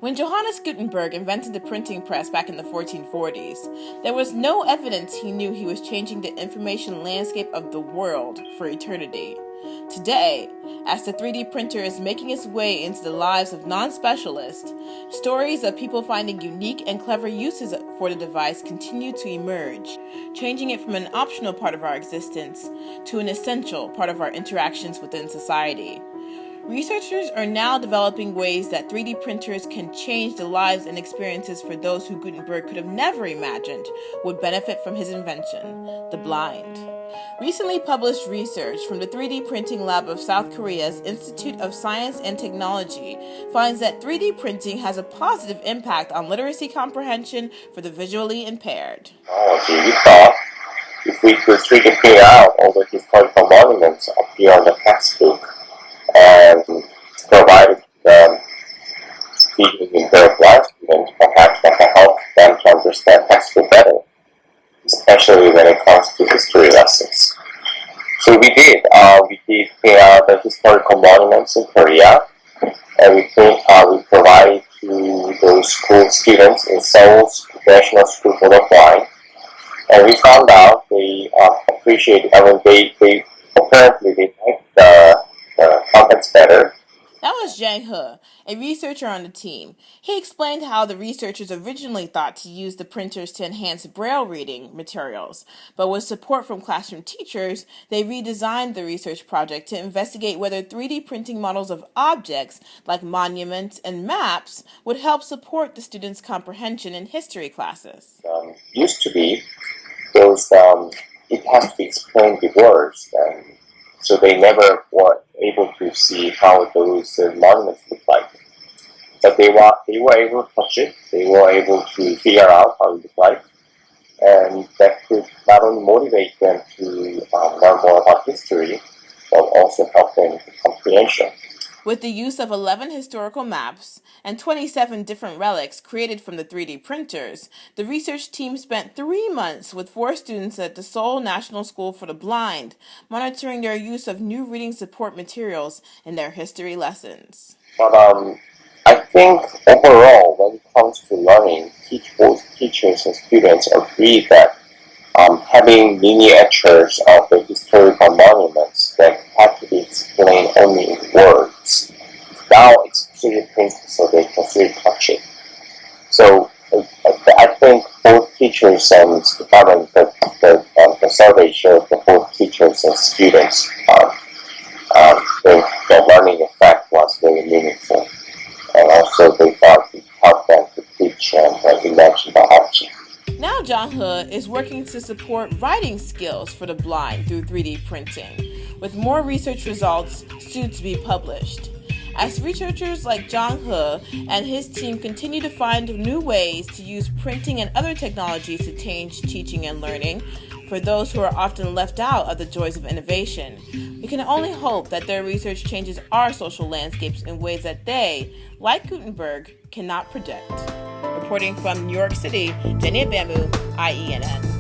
When Johannes Gutenberg invented the printing press back in the 1440s, there was no evidence he knew he was changing the information landscape of the world for eternity. Today, as the 3D printer is making its way into the lives of non-specialists, stories of people finding unique and clever uses for the device continue to emerge, changing it from an optional part of our existence to an essential part of our interactions within society. Researchers are now developing ways that 3D printers can change the lives and experiences for those who Gutenberg could have never imagined would benefit from his invention, the blind. Recently published research from the 3D printing lab of South Korea's Institute of Science and Technology finds that 3D printing has a positive impact on literacy comprehension for the visually impaired. We thought if we could 3D print out all the historical monuments appear on the textbook and provide them speaking in their blind students, perhaps that can help them to understand textbook better, especially when it comes to history lessons. So we did print out the historical monuments in Korea, and we provided to those school students in Seoul's National School for the Blind, and we found out they appreciate. They apparently they like the contents better. That was Jang He, a researcher on the team. He explained how the researchers originally thought to use the printers to enhance Braille reading materials, but with support from classroom teachers, they redesigned the research project to investigate whether 3D printing models of objects, like monuments and maps, would help support the students' comprehension in history classes. Used to be those, it has to explain the words, and so they never were able to see how those monuments look like. But they were able to touch it, they were able to figure out how it looked like, and that could not only motivate them to learn more about history, but also help them with comprehension. With the use of 11 historical maps and 27 different relics created from the 3D printers, the research team spent 3 months with 4 students at the Seoul National School for the Blind, monitoring their use of new reading support materials in their history lessons. But I think overall, when it comes to learning, both teachers and students agree that having miniatures of the historical monuments that have to be explained only in words, now it's 3D printed so they can really touch it. So I think both teachers and the survey showed that both teachers and students the learning effect was very meaningful, and also they thought it helped them to teach and imagine the object. Now Jang He is working to support writing skills for the blind through 3D printing, with more research results soon to be published. As researchers like Jang He and his team continue to find new ways to use printing and other technologies to change teaching and learning for those who are often left out of the joys of innovation, we can only hope that their research changes our social landscapes in ways that they, like Gutenberg, cannot predict. Reporting from New York City, Jenny Bamboo, IENN.